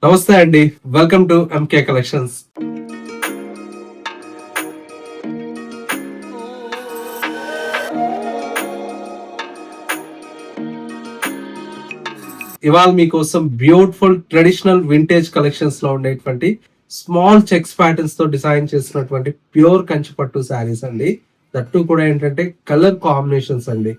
నమస్తే అండి. Welcome to MK collections. ఇవాళ మీకోసం బ్యూటిఫుల్ ట్రెడిషనల్ వింటేజ్ కలెక్షన్స్ లో ఉండేటువంటి స్మాల్ చెక్స్ ప్యాటర్న్స్ తో డిజైన్ చేసినటువంటి ప్యూర్ కంచి పట్టు శారీస్ అండి. దట్టు కూడా ఏంటంటే కలర్ కాంబినేషన్స్ అండి.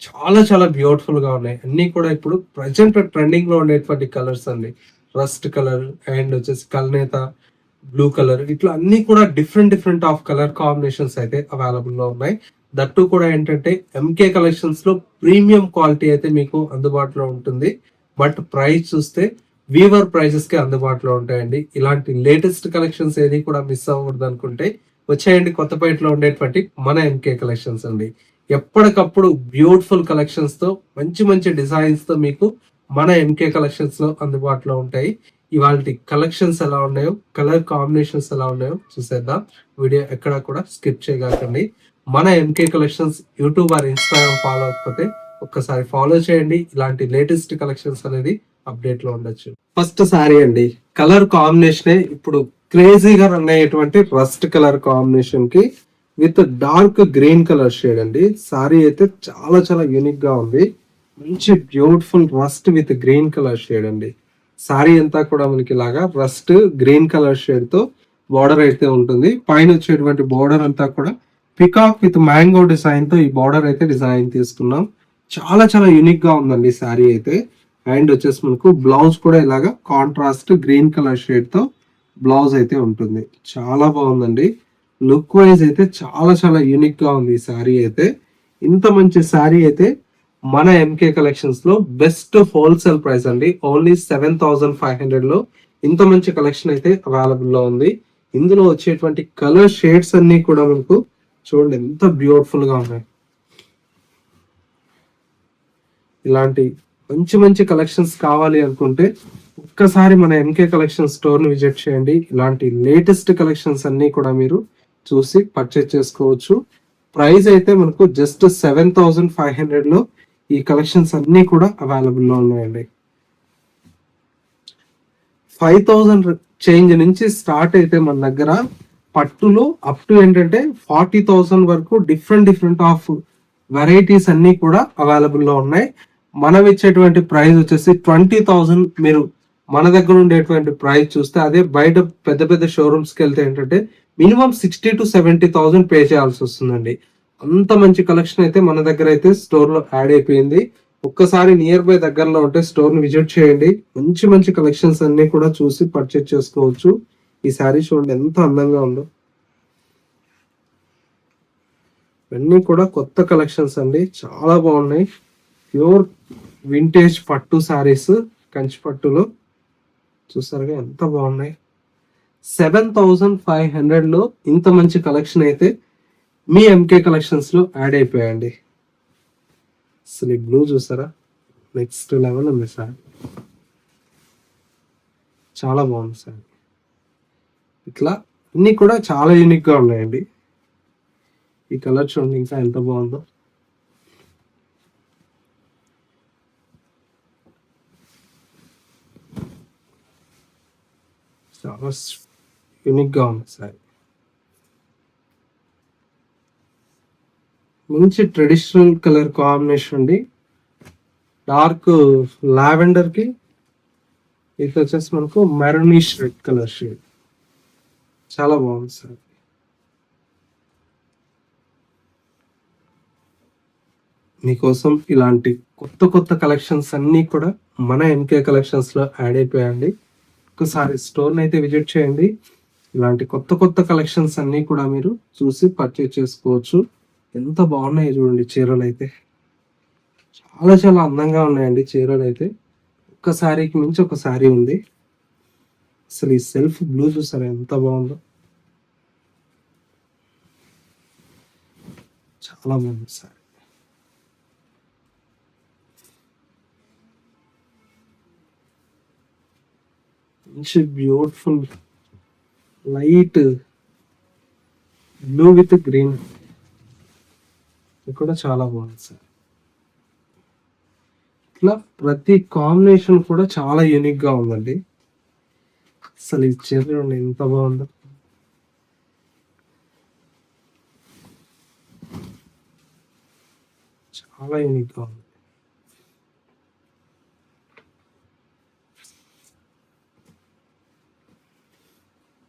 చాలా చాలా బ్యూటిఫుల్ గా ఉన్నాయి. అన్ని కూడా ఇప్పుడు ప్రజెంట్ ట్రెండింగ్ లో ఉండేటువంటి కలర్స్ అండి. రస్ట్ కలర్ అండ్ వచ్చేసి కల్నేత బ్లూ కలర్, ఇట్లా అన్ని కూడా different different of colour combinations అయితే అవైలబుల్ లో ఉన్నాయి. దట్టు కూడా ఏంటంటే ఎంకే కలెక్షన్స్ లో ప్రీమియం క్వాలిటీ అయితే మీకు అందుబాటులో ఉంటుంది. బట్ ప్రైస్ చూస్తే వీవర్ ప్రైజెస్ కి అందుబాటులో ఉంటాయండి. ఇలాంటి లేటెస్ట్ కలెక్షన్స్ ఏది కూడా మిస్ అవ్వకూడదు అనుకుంటే వచ్చేయండి కొత్తపేటలో ఉండేటువంటి మన ఎంకే కలెక్షన్స్ అండి. ఎప్పటికప్పుడు బ్యూటిఫుల్ కలెక్షన్స్ తో మంచి మంచి డిజైన్స్ తో మీకు మన ఎంకే కలెక్షన్స్ లో అందుబాటులో ఉంటాయి. ఇవాళ కలెక్షన్స్ ఎలా ఉన్నాయో, కలర్ కాంబినేషన్స్ ఎలా ఉన్నాయో చూసేద్దాం. వీడియో ఎక్కడా కూడా స్కిప్ చేయగలకండి. మన MK collections YouTube or Instagram follow అవ్వకపోతే ఒక్కసారి ఫాలో చేయండి. ఇలాంటి లేటెస్ట్ కలెక్షన్స్ అనేది అప్డేట్ లో ఉండొచ్చు. ఫస్ట్ సారీ అండి, కలర్ కాంబినేషన్ ఇప్పుడు క్రేజీగా రన్ అయ్యేటువంటి రస్ట్ కలర్ కాంబినేషన్ కి with dark green colour shade అండి. సారీ అయితే చాలా చాలా యూనిక్ గా ఉంది. మంచి beautiful rust with green colour shade అండి. సారీ అంతా కూడా మనకి ఇలాగా రస్ట్ గ్రీన్ కలర్ షేడ్ తో బార్డర్ అయితే ఉంటుంది. పైన వచ్చేటువంటి బార్డర్ అంతా కూడా పికాక్ విత్ మ్యాంగో డిజైన్ తో ఈ బార్డర్ అయితే డిజైన్ తీసుకున్నాం. చాలా చాలా యూనిక్ గా ఉందండి శారీ అయితే. అండ్ వచ్చేసి మనకు బ్లౌజ్ కూడా ఇలాగా కాంట్రాస్ట్ గ్రీన్ కలర్ షేడ్ తో బ్లౌజ్ అయితే ఉంటుంది. చాలా బాగుందండి. లుక్ వైజ్ అయితే చాలా చాలా యూనిక్ గా ఉంది ఈ శారీ అయితే. ఇంత మంచి శారీ అయితే మన ఎంకే కలెక్షన్స్ లో బెస్ట్ హోల్సేల్ ప్రైస్ అండి. ఓన్లీ 7,500 లో ఇంత మంచి కలెక్షన్ అయితే అవైలబుల్ లో ఉంది. ఇందులో వచ్చేటువంటి కలర్ షేడ్స్ అన్ని కూడా మనకు చూడండి ఎంత బ్యూటిఫుల్ గా ఉన్నాయి. ఇలాంటి మంచి మంచి కలెక్షన్స్ కావాలి అనుకుంటే ఒక్కసారి మన ఎంకే కలెక్షన్ స్టోర్ ని విజిట్ చేయండి. ఇలాంటి లేటెస్ట్ కలెక్షన్స్ అన్ని కూడా మీరు చూసి పర్చేస్ చేసుకోవచ్చు. ప్రైస్ అయితే మనకు జస్ట్ 7,500 లో ఈ కలెక్షన్స్ అన్ని కూడా అవైలబుల్ లో ఉన్నాయండి. 5,000 చేంజ్ నుంచి స్టార్ట్ అయితే మన దగ్గర పట్టులో అప్ టు ఏంటంటే 40,000 వరకు డిఫరెంట్ డిఫరెంట్ ఆఫ్ వెరైటీస్ అన్ని కూడా అవైలబుల్ లో ఉన్నాయి. మనం ఇచ్చేటువంటి ప్రైస్ వచ్చేసి 20,000. మీరు మన దగ్గర ఉండేటువంటి ప్రైస్ చూస్తే అదే బయట పెద్ద పెద్ద షోరూమ్స్ కి వెళ్తే ఏంటంటే మినిమం 60,000 to 70,000 పే చేయాల్సి వస్తుందండి. అంత మంచి కలెక్షన్ అయితే మన దగ్గర అయితే స్టోర్ లో యాడ్ అయిపోయింది. ఒక్కసారి నియర్ బై దగ్గరలో ఉంటే స్టోర్ ని విజిట్ చేయండి. మంచి మంచి కలెక్షన్స్ అన్ని కూడా చూసి పర్చేస్ చేసుకోవచ్చు. ఈ శారీ చూడండి ఎంత అందంగా ఉందో. ఇవన్నీ కూడా కొత్త కలెక్షన్స్ అండి, చాలా బాగున్నాయి. ప్యూర్ వింటేజ్ పట్టు శారీస్ కంచి పట్టులో చూసారుగా ఎంత బాగున్నాయి. 7,500 లో ఇంత మంచి కలెక్షన్ అయితే మీ ఎంకే కలెక్షన్స్ లో యాడ్ అయిపోయాయండి. అసలు ఈ బ్లూ చూసారా, నెక్స్ట్ లెవెల్ ఉంది సార్. చాలా బాగుంది సార్. ఇట్లా అన్ని కూడా చాలా యూనిక్ గా ఉన్నాయండి. ఈ కలర్ చూడండి ఇంకా ఎంత బాగుందో. చాలా యూనిక్ గా ఉంది సార్. మంచి ట్రెడిషనల్ కలర్ కాంబినేషన్ అండి. డార్క్ లావెండర్ కి ఇది వచ్చేసి మనకు మెరూనిష్ రెడ్ కలర్ షేడ్. చాలా బాగుంది సార్. మీకోసం ఇలాంటి కొత్త కొత్త కలెక్షన్స్ అన్ని కూడా మన ఎంకే కలెక్షన్స్ లో యాడ్ అయిపోయాయండి. ఒకసారి స్టోర్ అయితే విజిట్ చేయండి. ఇలాంటి కొత్త కొత్త కలెక్షన్స్ అన్ని కూడా మీరు చూసి పర్చేస్ చేసుకోవచ్చు. ఎంత బాగున్నాయి చూడండి చీరలు అయితే. చాలా చాలా అందంగా ఉన్నాయండి చీరలు అయితే. ఒక్క శారీకి మించి ఒక శారీ ఉంది. అసలు ఈ సెల్ఫ్ బ్లూ చూసారా ఎంత బాగుందో. చాలా బాగుంది సారీ. మంచి beautiful light blue with green, ఇది కూడా చాలా బాగుంది సార్. ఇట్లా ప్రతి కాంబినేషన్ కూడా చాలా యూనిక్ గా ఉందండి. అసలు ఈ చీర చూడండి ఎంత బాగుందో. చాలా యూనిక్ గా ఉంది.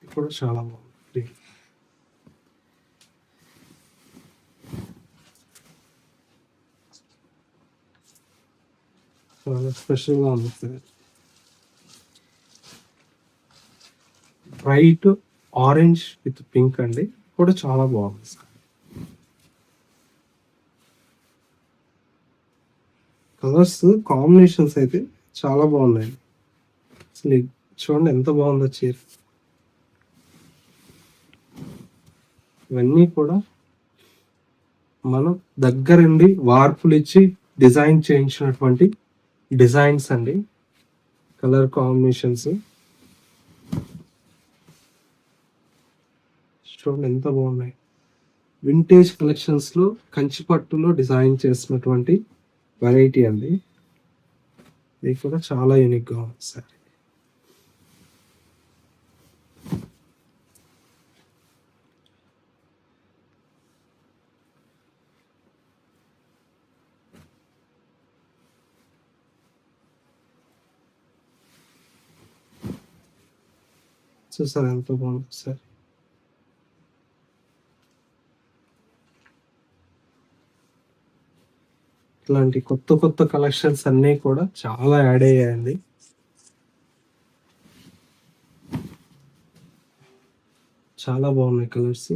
ఇది కూడా చాలా బాగుంది. చాలా స్పెషల్ గా ఉంది. బ్రైట్ ఆరెంజ్ విత్ పింక్ అండి, కూడా చాలా బాగుంది సార్. కలర్స్ కాంబినేషన్స్ అయితే చాలా బాగున్నాయి. అసలు చూడండి ఎంత బాగుందో చీర. ఇవన్నీ కూడా మనం దగ్గరుండి వార్పులు ఇచ్చి డిజైన్ చేయించినటువంటి డిజైన్స్ అండి. కలర్ కాంబినేషన్స్ చూడండి ఎంత బాగున్నాయి. వింటేజ్ కలెక్షన్స్ లో కంచిపట్టులో డిజైన్ చేసినటువంటి వెరైటీ అండి. ఇది కూడా చాలా యూనిక్ గా ఉంది సార్. చూసారు ఎంత బాగుంది సార్. ఇట్లాంటి కొత్త కొత్త కలెక్షన్స్ అన్నీ కూడా చాలా యాడ్ అయ్యాయండి. చాలా బాగున్నాయి కలర్స్.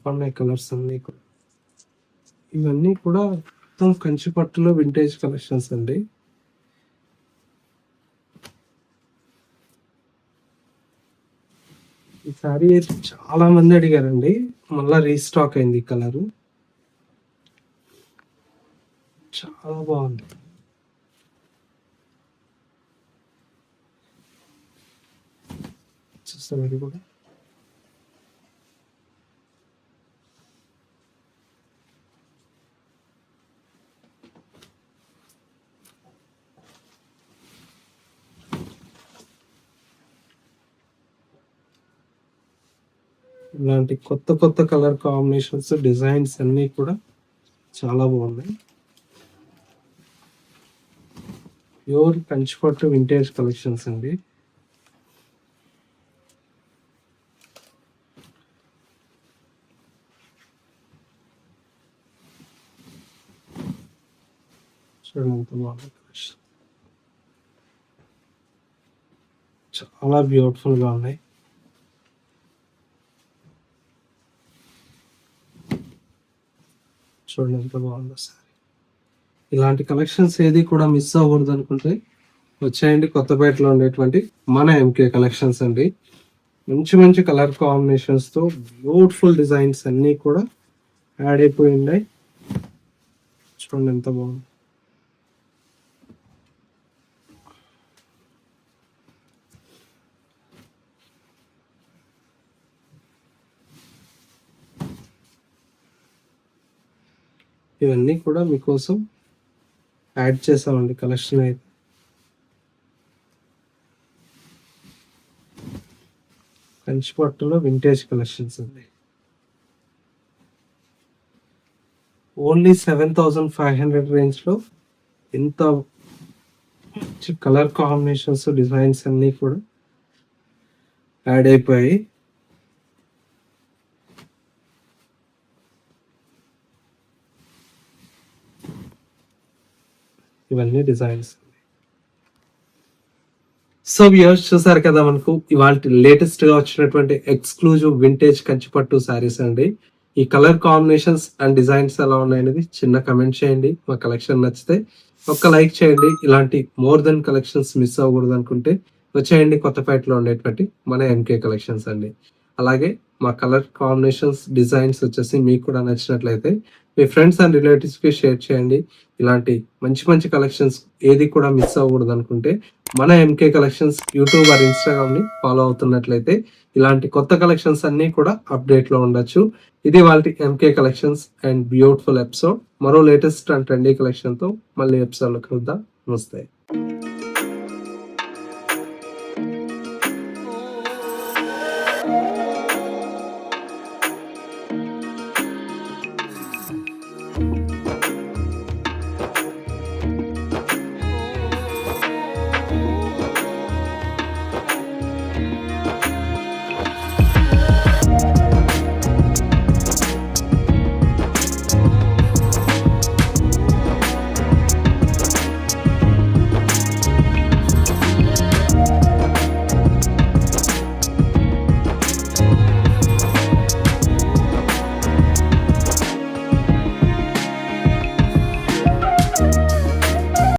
బాగున్నాయి కలర్స్ అన్నీ కూడా. ఇవన్నీ కూడా మొత్తం కంచిపట్టులో వింటేజ్ కలెక్షన్స్ అండి. ఈ సారీ అయితే చాలా మంది అడిగారండి, మళ్ళా రీస్టాక్ అయింది ఈ కలరు. చాలా బాగుంది. చూస్తారు అది కూడా. ఇలాంటి కొత్త కొత్త కలర్ కాంబినేషన్స్ డిజైన్స్ అన్నీ కూడా చాలా బాగున్నాయి. ప్యూర్ కంచిపట్టు వింటేజ్ కలెక్షన్స్ అండి. చూడండి ఎంత బాగుంది కలెక్షన్. చాలా బ్యూటిఫుల్ గా ఉన్నాయి. చూడండి ఎంత బాగుందో సారీ. ఇలాంటి కలెక్షన్స్ ఏది కూడా మిస్ అవ్వకూడదు అనుకుంటే వచ్చేయండి కొత్తపేటలో ఉండేటువంటి మన ఎంకే కలెక్షన్స్ అండి. మంచి మంచి కలర్ కాంబినేషన్స్ తో బ్యూటిఫుల్ డిజైన్స్ అన్నీ కూడా యాడ్ అయిపోయి ఉన్నాయి. చూడండి ఎంత బాగుంది. ఇవన్నీ కూడా మీకోసం యాడ్ చేసామండి కలెక్షన్ అయితే. కంచిపట్టులో వింటేజ్ కలెక్షన్స్ అండి. ఓన్లీ 7,500 రేంజ్ లో ఇంత మంచి కలర్ కాంబినేషన్స్ డిజైన్స్ అన్నీ కూడా యాడ్ అయిపోయాయి. ఇవన్నీ డిజైన్స్. సో వ్యూవర్స్ చూసారు కదా, మనకు ఇవాళ లేటెస్ట్ గా వచ్చినటువంటి ఎక్స్క్లూజివ్ వింటేజ్ కంచిపట్టు శారీస్ అండి. ఈ కలర్ కాంబినేషన్స్ అండ్ డిజైన్స్ ఎలా ఉన్నాయనేది చిన్న కమెంట్ చేయండి. మా కలెక్షన్ నచ్చితే ఒక్క లైక్ చేయండి. ఇలాంటి మోర్ దెన్ కలెక్షన్స్ మిస్ అవ్వకూడదు అనుకుంటే వచ్చేయండి కొత్తపేటలో ఉండేటువంటి మన ఎంకే కలెక్షన్స్ అండి. అలాగే మా కలర్ కాంబినేషన్స్ డిజైన్స్ వచ్చేసి మీకు కూడా నచ్చినట్లయితే మీ ఫ్రెండ్స్ అండ్ రిలేటివ్స్ కి షేర్ చేయండి. ఇలాంటి మంచి మంచి కలెక్షన్స్ ఏది కూడా మిస్ అవ్వకూడదు అనుకుంటే మన MK collections YouTube or Instagram ని ఫాలో అవుతున్నట్లయితే ఇలాంటి కొత్త కలెక్షన్స్ అన్ని కూడా అప్డేట్ లో ఉండొచ్చు. ఇది వాళ్ళ MK collections and beautiful episode. మరో లేటెస్ట్ అండ్ ట్రెండీ కలెక్షన్ తో మళ్ళీ ఎపిసోడ్ లో కలుద్దాం. నమస్తే.